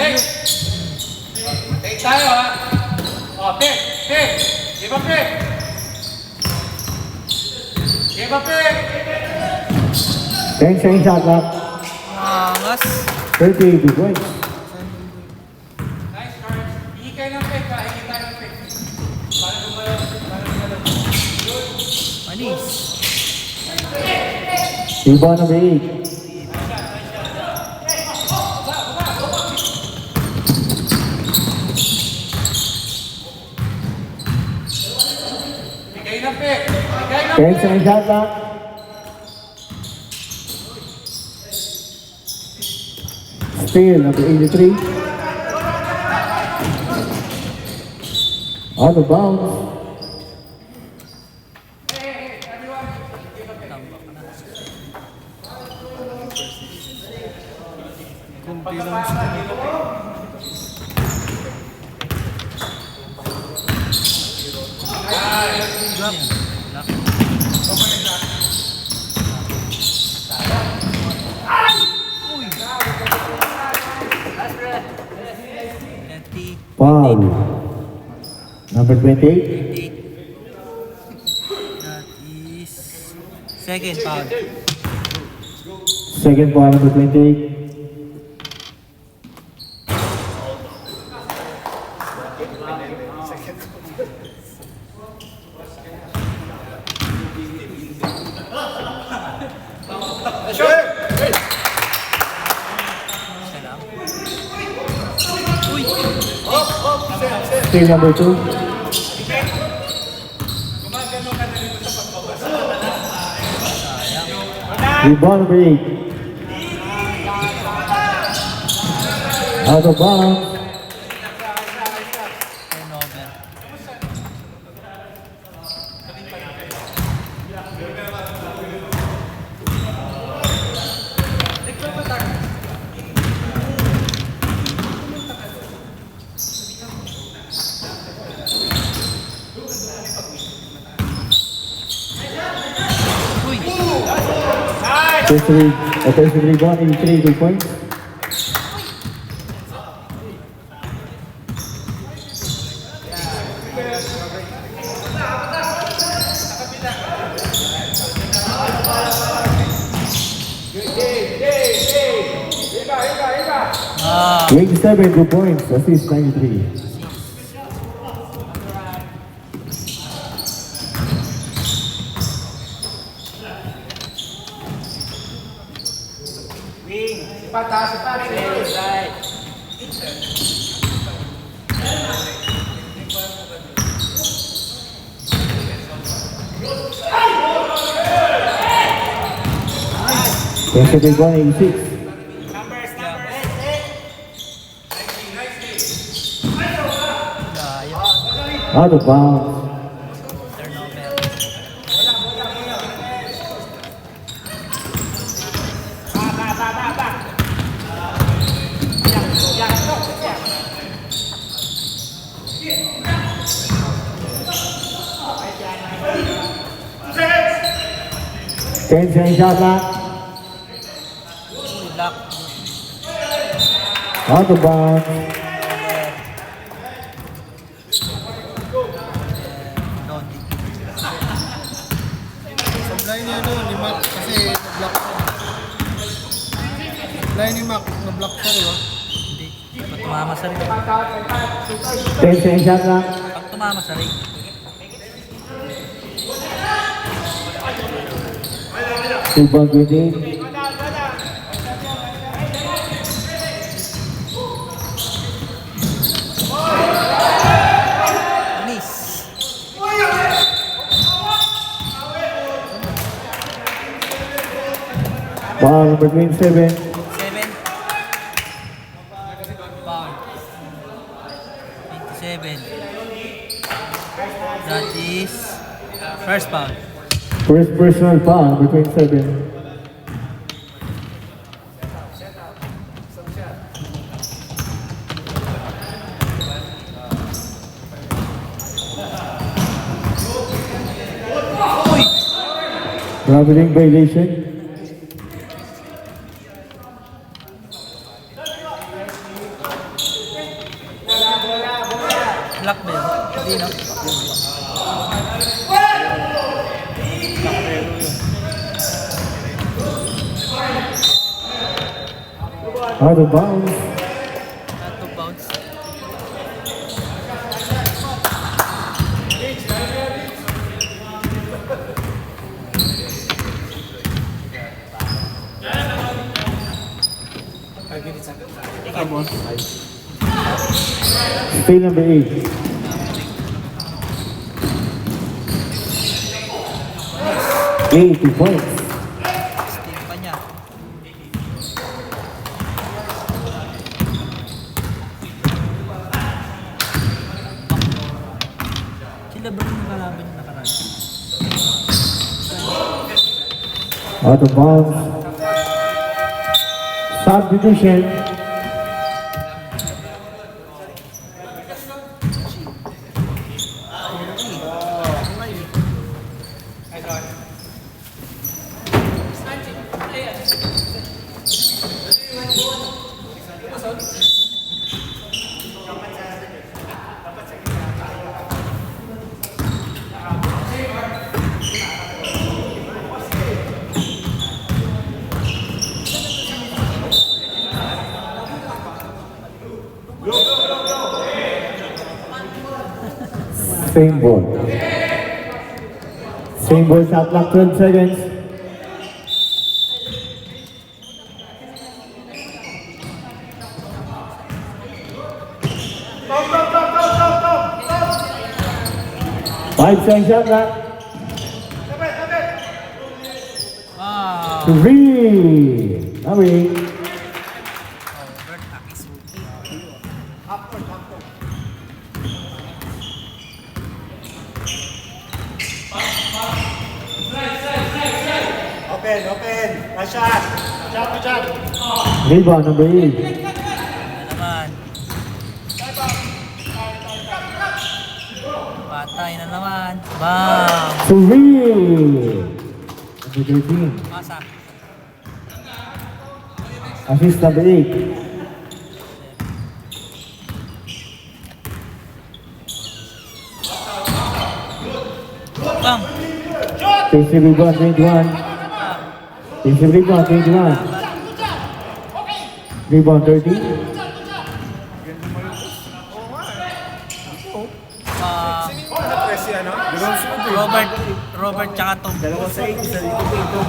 Take tayo ha. O, pick. Give up pick. Give up pick. 10 seconds shot clock. Angas. 32 points. Nice start. Hingi kayo ng pick ha. Hingi tayo ng pick. Para gumalaw. Anis. Rebound number 8. Bigay ng pick. Bigay ng 10 pick. seconds shot clock. Steal number 83. Out of bounds. Kumpilang siya. Block. Foul. Number 28. That is second foul. Second foul number 28. Siya lang. Uy! Steal number 2. Rebound number 8. Out of bounds. Turnover. Uy! Offensive rebound, 83, 2 points. Ah! 27, 2 points. Assist 93. Offensive rebound, 86. Daya. Out of bounds. Turnover. Ten seconds shot clock. Uy, block. Out of bounds. Dondi. Supply niya ni Mac kasi na-block siya. Supply ni Mac, na-block siya, di ba? Hindi. Pag tumama sa ring. 10 seconds shot clock. Pag tumama sa ring. Rebound 28. Anis. Foul number 27. 7. Foul. 27. That is first foul. First personal foul number 27. Traveling violation. Hindi, no? Out of bounds. Out of bounds. Still number 8. Eight points. Steam pa niya. Sila ba yung nakalaban yung nakaraan? Out of bounds. Substitution. Same ball. Same ball, shot clock 12 seconds. Five seconds shot clock. Wow! Three. Away. Bert Akisuki. Open. Shot. Shot. Rebound number 8. Na naman. Patay na naman. Bam! Three. Number 13. Masa. Assist number 8. Bam! Defensive rebound 21. Defensive rebound 21. Rebound 13. Robert tsaka Tom. Dalawa sa 8, isa dito dito.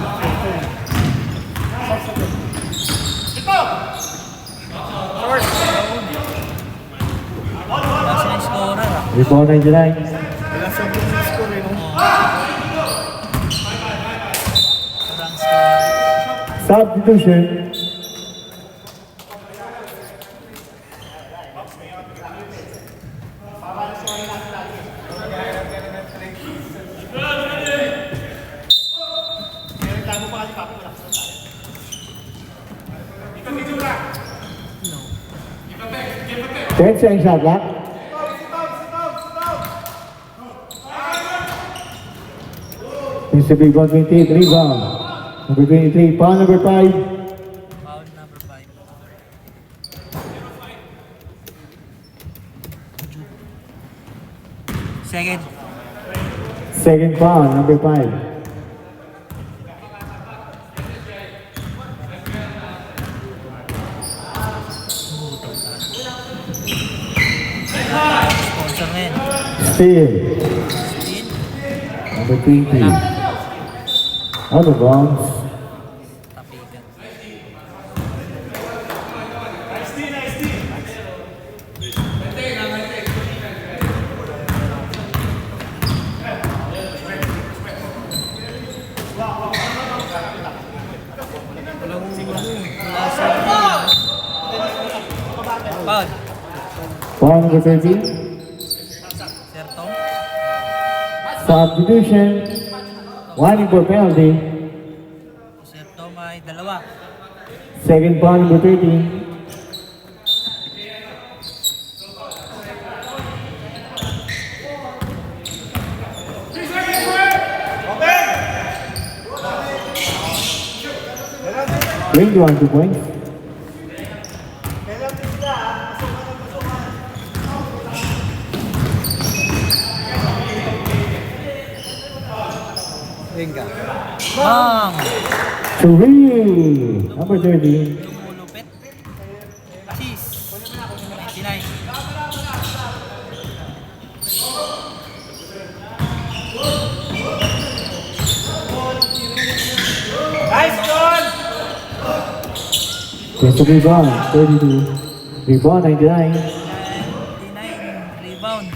Wala silang scorer ah. Rebound 99. Wala sa buong score eh, no? Sobrang scorer. Substitution. Ten seconds shot clock. Mr. Big 128 rebound. Number 23, foul number 5. Foul number 5. Second. Second foul, number 5. Sponsor na yan. Steal. Steal. Number 20. Out of bounds. Tapigan. Foul. Foul number 13. Sir Tom. Substitution. One for penalty. Sir Tom ay dalawa. Second foul number 13. Range 1, 2 points. Benga. Bang! 3. Number 30. Lumulupit. Cheese. 99. Nice, John! Defensive rebound, 32. Rebound, 99. 99. Rebound.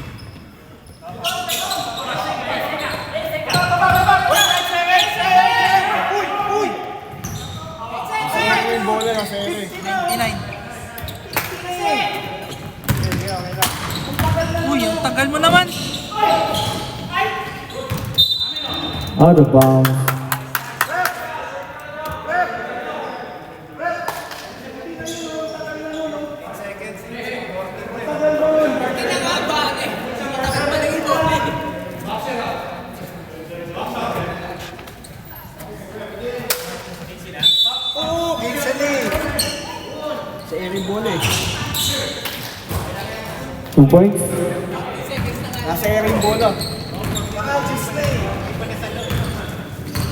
Ano yung bola na sa ere? 99. Uy, ang tagal mo naman. Out of bounds. Oo, Gilson eh. Sa ere yung bola eh. 2 points. Nasa ere yung bola.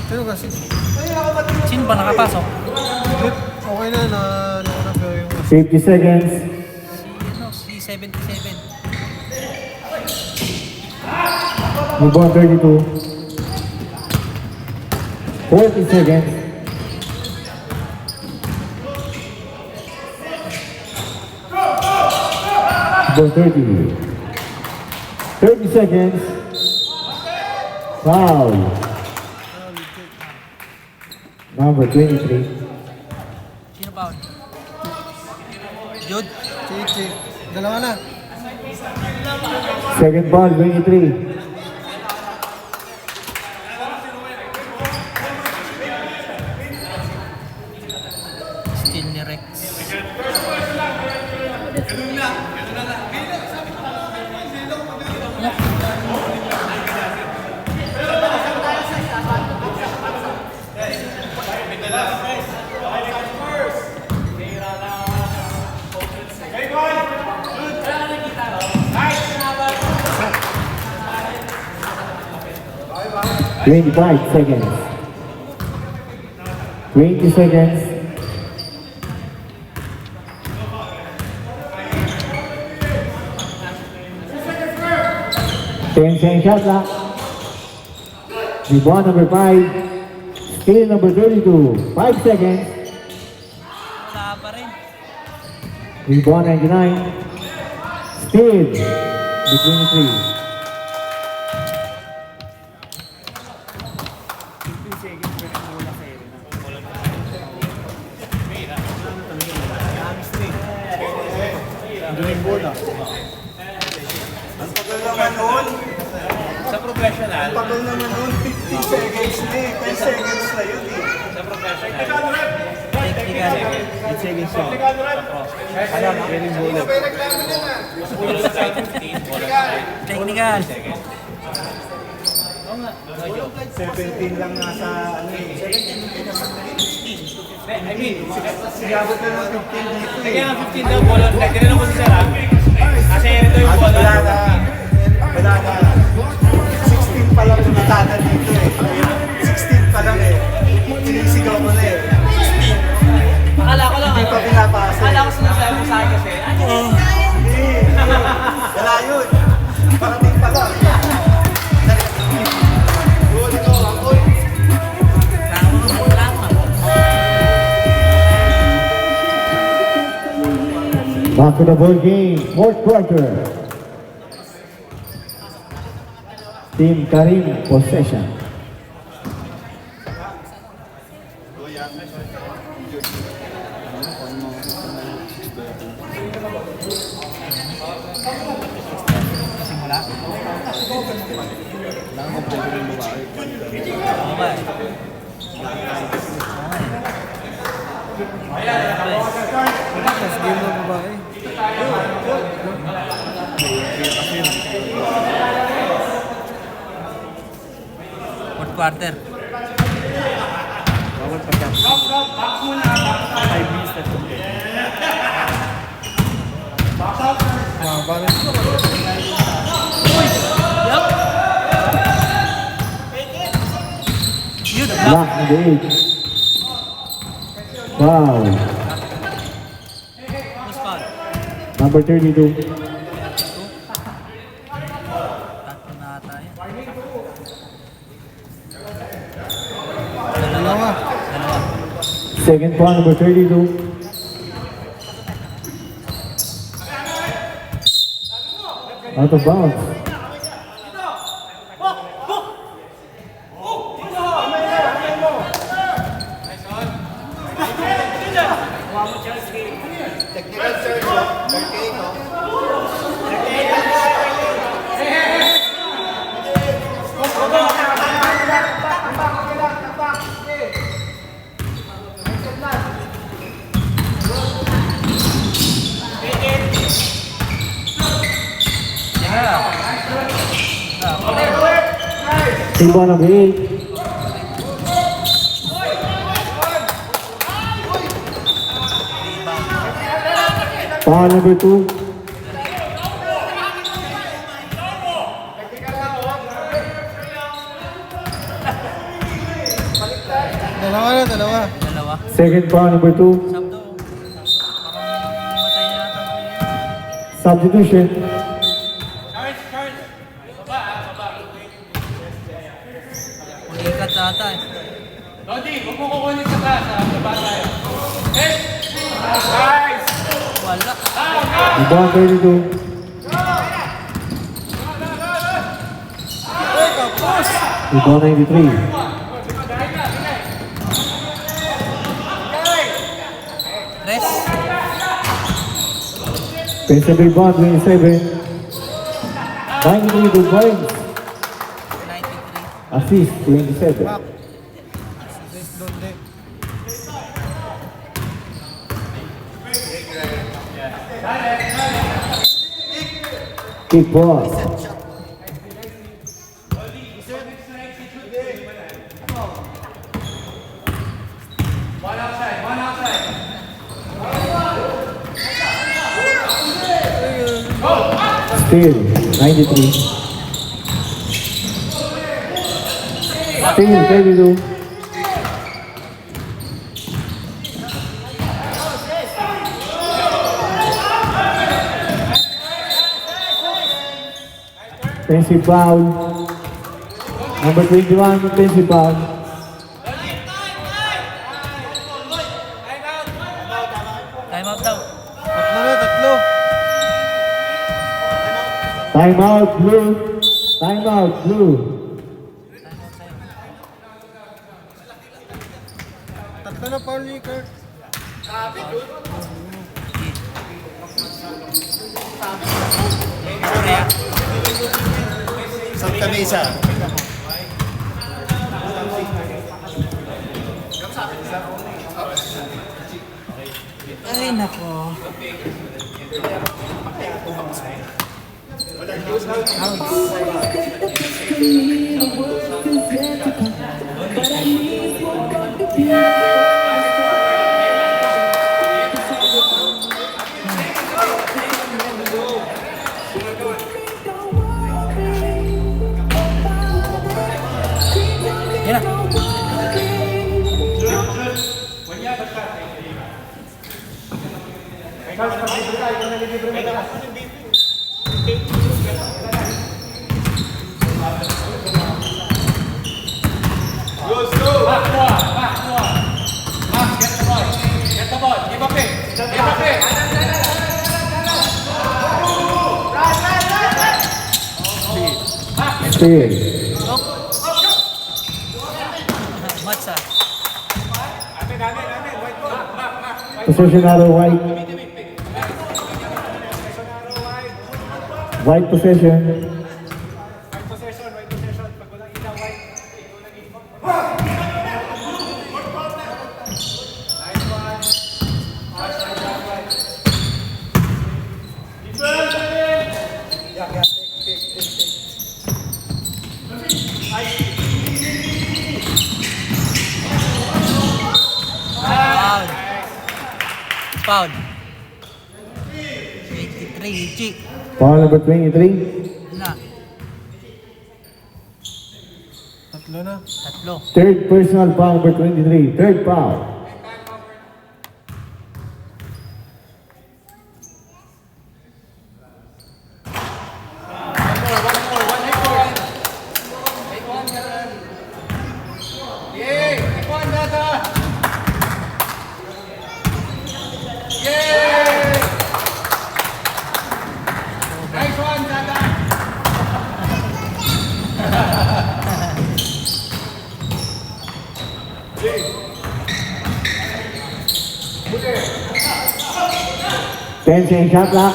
Pero kasi, Sino ba nakapasok? okay na pero yung 50 seconds. Si 77. Rebound, 32. 40 seconds. Rebound, 30. 30 seconds. Foul. Number 23. Sino ba? Jude? Chichi. Dalawa na. Second ball, 23. Still ni Rex. Nice. 25 seconds. 20 seconds. Ten shot clock. Rebound number 5. Steal number 32. 5 seconds. Wala pa rin. Rebound 99. Steal. The 23. Doon yung bola. Ang tagal naman nun. Sa professional, Ang tagal naman nun. 15 seconds na eh. 10 seconds na yun eh. sa professional, Technical. 8 seconds na. Alam, yan yung bola. puro sa side 15, wala sa side. Technical. 17 lang nasa ano eh. I mean, Sigabot na ng 15 dito eh. kaya nga 15 daw, bola. Tinanong ko si Sarah, kasi rin daw yung bola. Wala na. 16 pa lang yung natatan dito eh. 16 pa lang eh. Sinisigaw mo na eh. Akala ko lang, Hindi pa pinapasa. akala ko sinasabi mo sa akin kasi, Hindi. Wala yun. Parating pa lang. Back to the ball game. Fourth quarter. Team Karim possession. Oo ba eh? Tapos game mo babae. Fourth quarter. Bawal pa siya. 5 minutes na ito. Bawal. Yup. Block on the 8. Foul. Who's foul? Number 32. Tatlo na ata yan. Dalawa. Dalawa. Second foul, number 32. Out of bounds. Technical search, 38, no? Team ball number 8. Foul number 2. Dalawa. Dalawa. Second foul number 2. Sabdo. Parang matay na ata ang player. Substitution. Charge. Baba. Ulikat ata eh. Lodi, huwag mo kukunin sa taas. Baba tayo. Hey! Nice! Wala. Rebound 32. Rebound 93. Rest. Defensive rebound 27. 92 points. 93. Assist 27. Kick ball. One outside. Still 93. Still 32. Offensive foul. Number 21, offensive foul. Time out daw. Tatlo. Time out, blue. Time out, blue. Tatlo na foul ni Kurt. Kaya. Santa Mesa. Ay, nako. Yan na. Get the ball. Give up it. Still. Matsa. Possession arrow white. White possession. Foul. Foul. 23, G. Foul number 23. Na. Tatlo. Third personal foul, number 23. Third foul. Yay! Take one, Dada! Yay! Nice one, Dada! Ten second shot clock.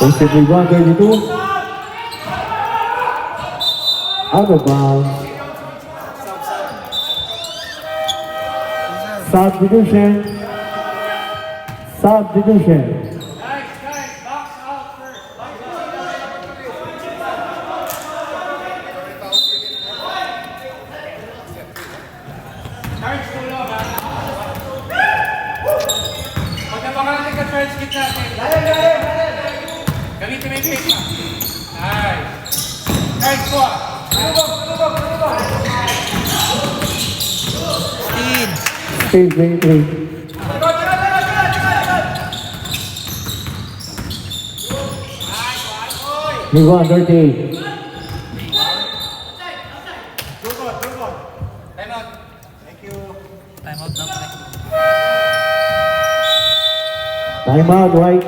Offensive rebound, 32. Out of bounds. Substitution. Substitution. Nice, nice. Box out first. Box out. Charge to long, ha? Pag napakalating ka charge kit natin. Gamitin mo yung face mask. Nice. Charge ko, ah. Steal. Steve 23. Move on, 38. Time out. Time out na pre. Time out, White.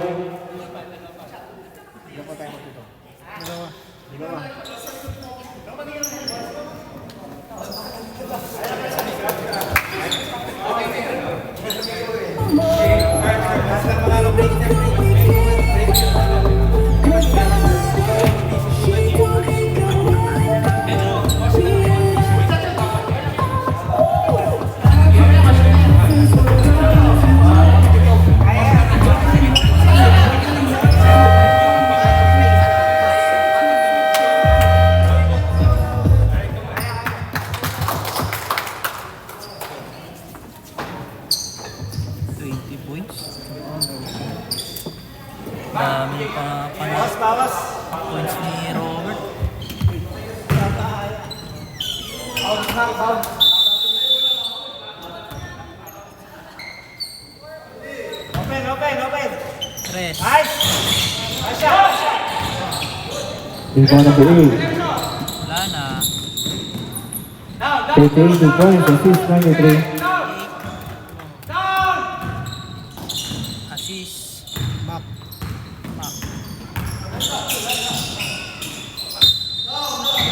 Dami pa points ni Robert. Tres. Rebound number 8. Wala na. 38 points, assist 93. Assist. Back.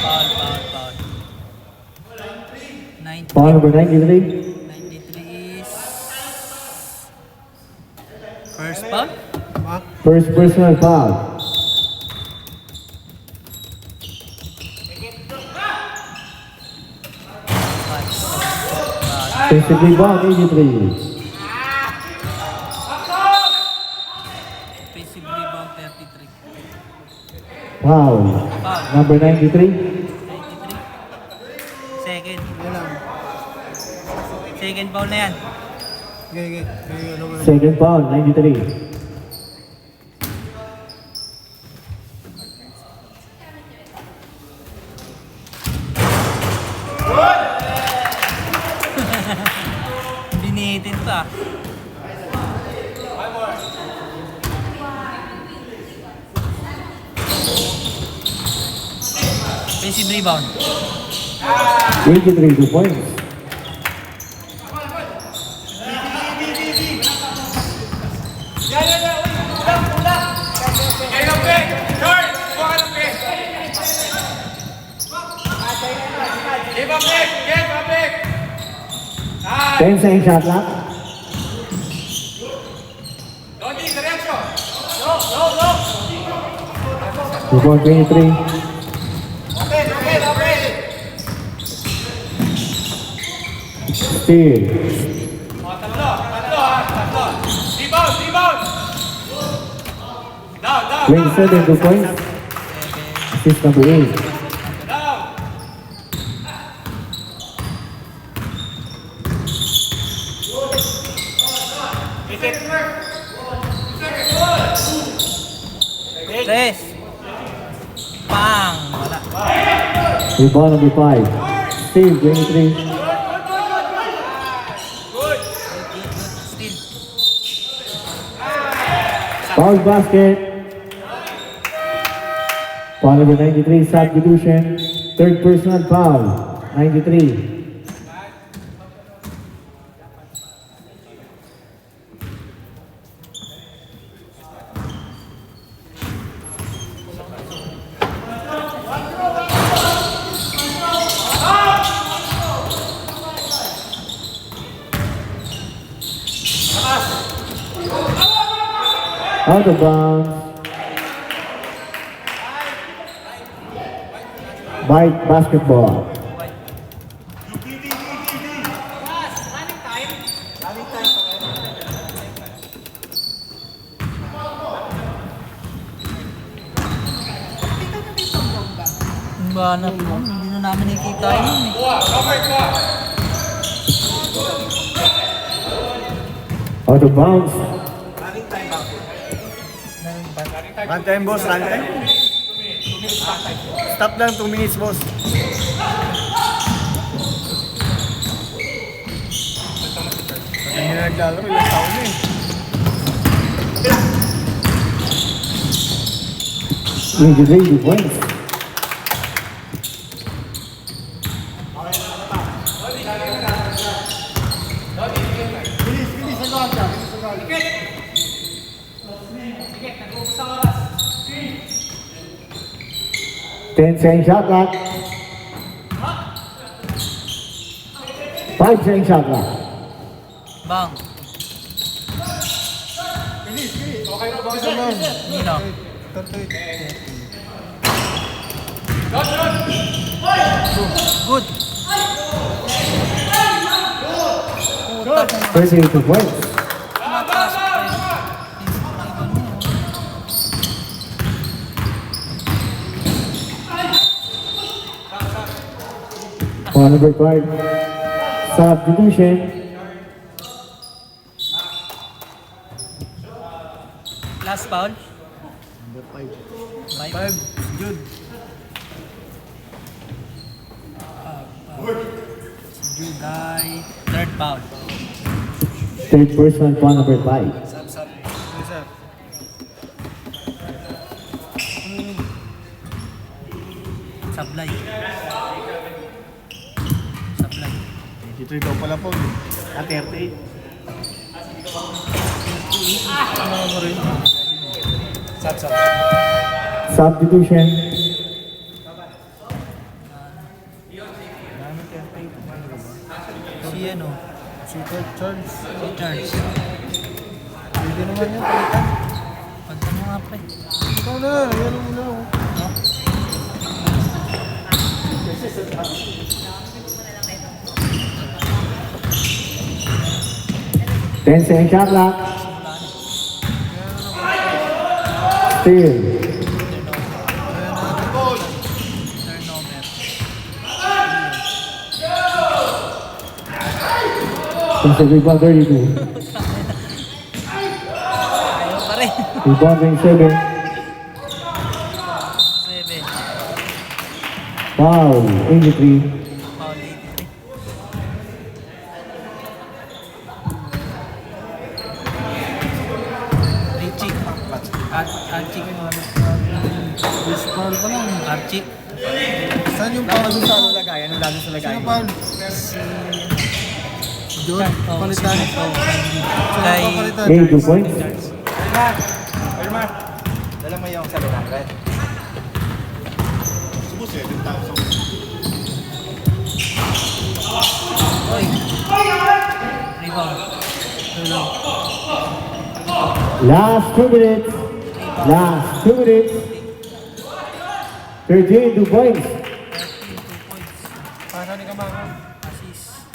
Foul. 90. Foul number 93. 93 is first foul. First personal foul. Offensive rebound, 83. Offensive rebound 33. Foul. Number 93. 93. Second. Second foul na yan. Second foul, 93. Binitin pa. Offensive rebound. 83 points. Get up back! Charge! Buka ng back! Give up back! Give up back! Nice! 10 second shot clock. Dodi, diretso! Rebound 23. Steal. Tatlo. Rebound! Down! 27 points. Assist number 8. Down! Tres. Pang. Wala. Rebound number 5. Steve, 23. Steal. Foul basket. Foul number 93, substitution. Third personal foul. 93. Out of bounds. Bite basketball. Ang banat mo, hindi na namin nakikita yun eh. Out of bounds. Run time, boss. Run time. Stop lang 2 minutes, boss. Pag hindi na naglalaro, ilang taon na eh. 23 points. Ten second shot clock. 5 second shot clock. Bang. Nino. Good. 32 points. Foul number 5. Substitution. Last foul. Number 5. 5. Jude. Juday. Third foul. Third person, foul number 5. Sap. Sir. Sablay. Sablay. 83 daw pala po. 38. Sap. Substitution. Si ano? Si Charles. Si Charles. Pwede naman yan. Palitan. Pagka mo nga pre. Ikaw na. Yan mo na. No? 10 second shot clock. Steal. Turnover. Defensive rebound 32. Ayaw pa rin. Rebound 27. 7. Foul 83. Foul 83. Richie. Archie. Yes, foul pa lang. Archie. Saan yung foul dun sa lagayan? Ano lagi sa lagayan? Sino foul? John, palitan. Kay 82 points. Irma. Dala mo yung salunan, right? Oy. Rebound. Last 2 minutes. Last 2 minutes. 32 points. 32 points. Paano ni Kamang? Assist.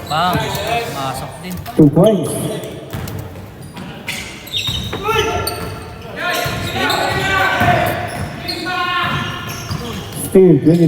Bang. Masok din. 2 points. Steal 20.